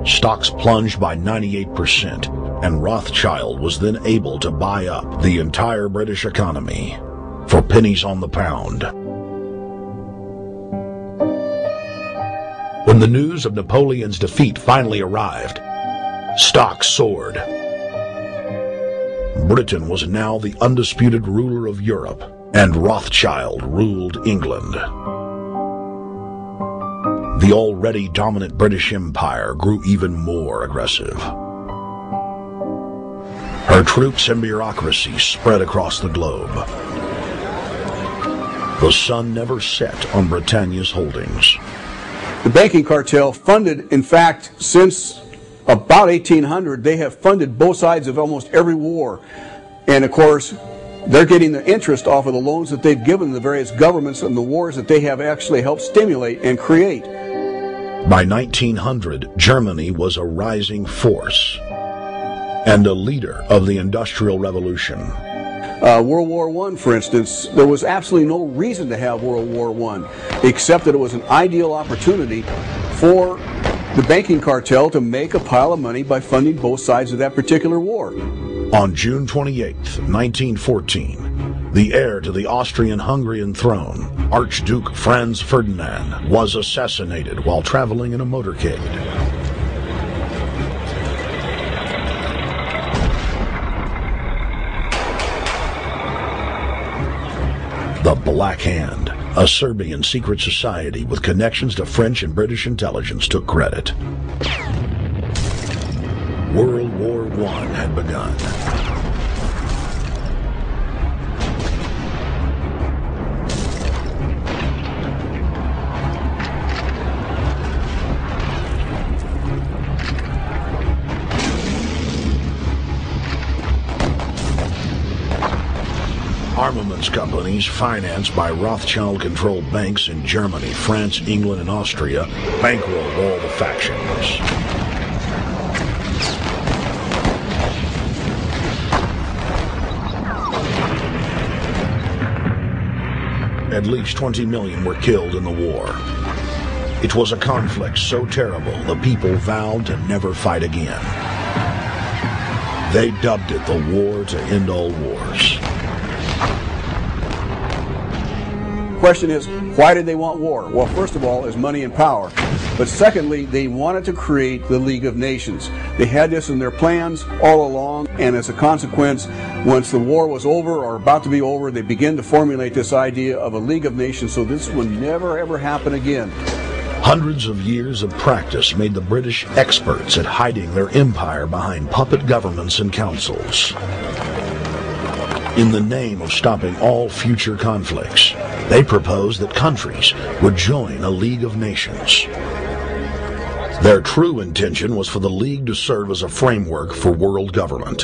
Stocks plunged by 98%, and Rothschild was then able to buy up the entire British economy for pennies on the pound. When the news of Napoleon's defeat finally arrived, stocks soared. Britain was now the undisputed ruler of Europe, and Rothschild ruled England. The already dominant British Empire grew even more aggressive. Her troops and bureaucracy spread across the globe. The sun never set on Britannia's holdings. The banking cartel funded, in fact, since about 1800, they have funded both sides of almost every war. And of course, they're getting the interest off of the loans that they've given the various governments and the wars that they have actually helped stimulate and create. By 1900, Germany was a rising force and a leader of the Industrial Revolution. World War I, for instance, there was absolutely no reason to have World War I, except that it was an ideal opportunity for the banking cartel to make a pile of money by funding both sides of that particular war. On June 28, 1914, the heir to the Austrian-Hungarian throne, Archduke Franz Ferdinand, was assassinated while traveling in a motorcade. The Black Hand, a Serbian secret society with connections to French and British intelligence, took credit. World War I had begun. Armaments companies financed by Rothschild-controlled banks in Germany, France, England, and Austria bankrolled all the factions. At least 20 million were killed in the war. It was a conflict so terrible the people vowed to never fight again. They dubbed it the War to End All Wars. Question is, why did they want war? Well, first of all, is money and power. But secondly, they wanted to create the League of Nations. They had this in their plans all along, and as a consequence, once the war was over or about to be over, they began to formulate this idea of a League of Nations, so this would never ever happen again. Hundreds of years of practice made the British experts at hiding their empire behind puppet governments and councils. In the name of stopping all future conflicts, they proposed that countries would join a League of Nations. Their true intention was for the League to serve as a framework for world government.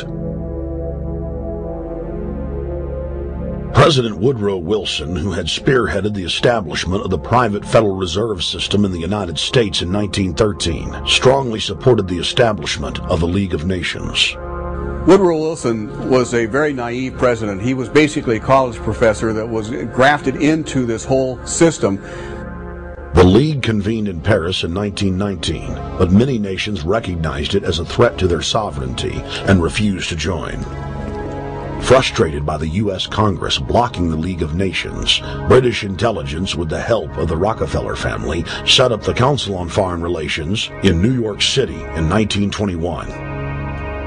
President Woodrow Wilson, who had spearheaded the establishment of the private Federal Reserve System in the United States in 1913, strongly supported the establishment of the League of Nations. Woodrow Wilson was a very naive president. He was basically a college professor that was grafted into this whole system. The League convened in Paris in 1919, but many nations recognized it as a threat to their sovereignty and refused to join. Frustrated by the U.S. Congress blocking the League of Nations, British intelligence, with the help of the Rockefeller family, set up the Council on Foreign Relations in New York City in 1921.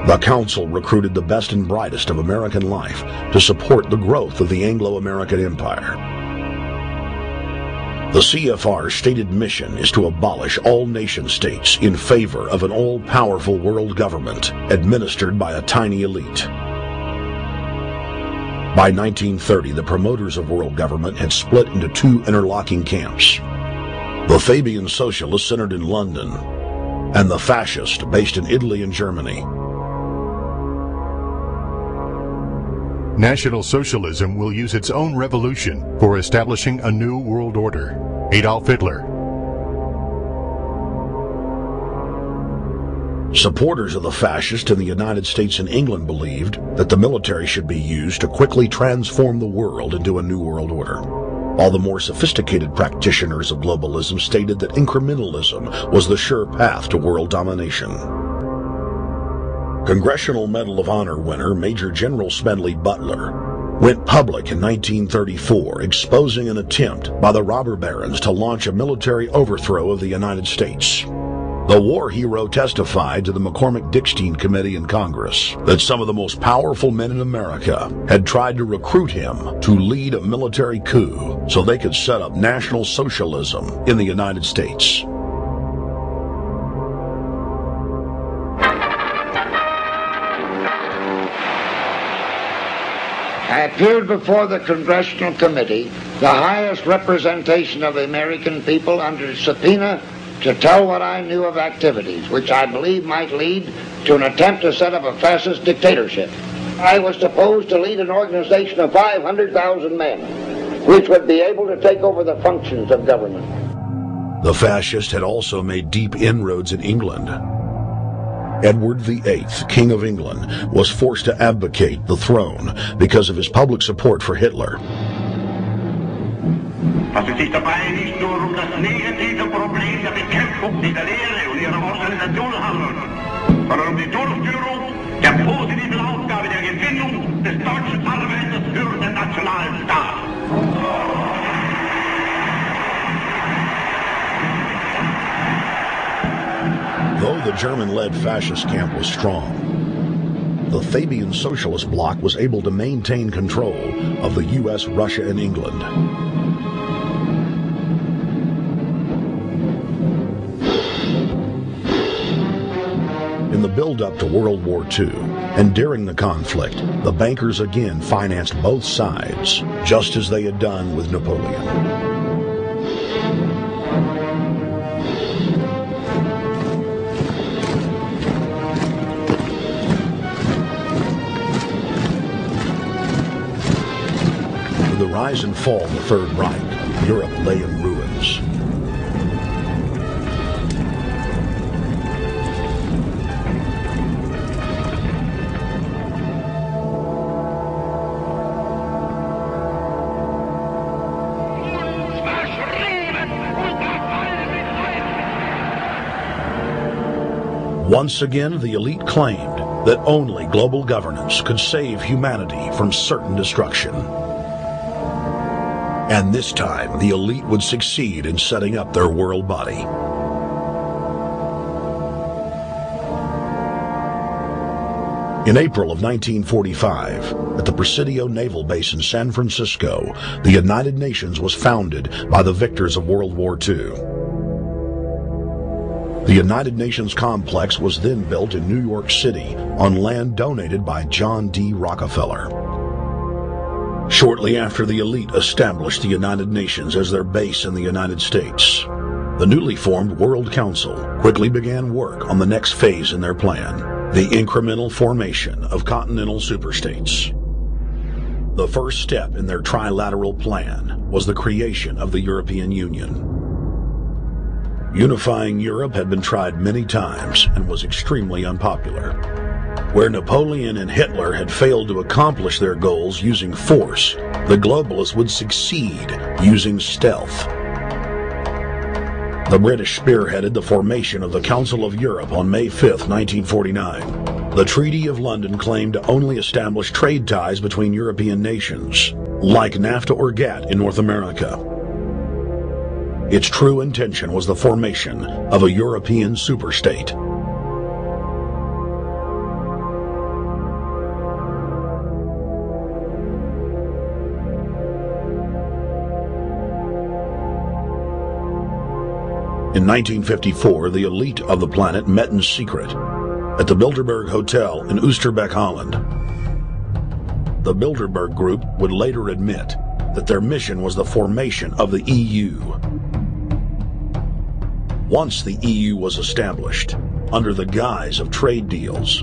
The council recruited the best and brightest of American life to support the growth of the Anglo-American Empire. The CFR's stated mission is to abolish all nation-states in favor of an all-powerful world government administered by a tiny elite. By 1930, the promoters of world government had split into two interlocking camps: the Fabian Socialists centered in London, and the Fascists based in Italy and Germany. National Socialism will use its own revolution for establishing a new world order. Adolf Hitler. Supporters of the fascists in the United States and England believed that the military should be used to quickly transform the world into a new world order. while the more sophisticated practitioners of globalism stated that incrementalism was the sure path to world domination. Congressional Medal of Honor winner Major General Smedley Butler went public in 1934, exposing an attempt by the robber barons to launch a military overthrow of the United States. The war hero testified to the McCormick-Dickstein Committee in Congress that some of the most powerful men in America had tried to recruit him to lead a military coup so they could set up National Socialism in the United States. I appeared before the Congressional Committee, the highest representation of the American people, under subpoena to tell what I knew of activities which I believe might lead to an attempt to set up a fascist dictatorship. I was supposed to lead an organization of 500,000 men, which would be able to take over the functions of government. The fascists had also made deep inroads in England. Edward VIII, King of England, was forced to abdicate the throne because of his public support for Hitler. Was es sich dabei nicht nur das negative Problem der Bekämpfung dieser Lehre und ihrer Organisation handelt, sondern die Durchführung der positiven Aufgabe der Gewinnung des deutschen Arbeiters für den nationalen Staat. Though the German-led fascist camp was strong, the Fabian Socialist bloc was able to maintain control of the U.S., Russia, and England. In the build-up to World War II, and during the conflict, the bankers again financed both sides, just as they had done with Napoleon. With the rise and fall of the Third Reich, Europe lay in ruins. Once again, the elite claimed that only global governance could save humanity from certain destruction. And this time, the elite would succeed in setting up their world body. In April of 1945, at the Presidio Naval Base in San Francisco, the United Nations was founded by the victors of World War II. The United Nations complex was then built in New York City on land donated by John D. Rockefeller. Shortly after the elite established the United Nations as their base in the United States, the newly formed World Council quickly began work on the next phase in their plan, the incremental formation of continental superstates. The first step in their trilateral plan was the creation of the European Union. Unifying Europe had been tried many times and was extremely unpopular. Where Napoleon and Hitler had failed to accomplish their goals using force, the globalists would succeed using stealth. The British spearheaded the formation of the Council of Europe on May 5, 1949. The Treaty of London claimed to only establish trade ties between European nations, like NAFTA or GATT in North America. Its true intention was the formation of a European superstate. In 1954, the elite of the planet met in secret at the Bilderberg Hotel in Oosterbeek, Holland. The Bilderberg Group would later admit that their mission was the formation of the EU. Once the EU was established, under the guise of trade deals,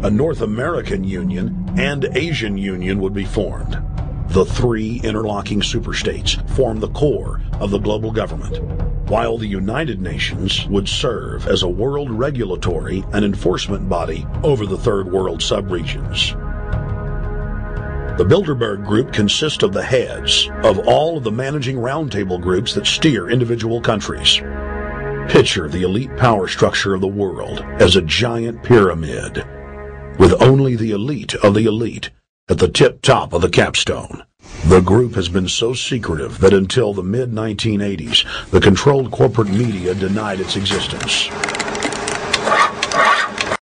a North American Union and Asian Union would be formed. The three interlocking superstates formed the core of the global government, while the United Nations would serve as a world regulatory and enforcement body over the Third World subregions. The Bilderberg Group consists of the heads of all of the managing roundtable groups that steer individual countries. Picture the elite power structure of the world as a giant pyramid, with only the elite of the elite at the tip-top of the capstone. The group has been so secretive that until the mid-1980s, the controlled corporate media denied its existence.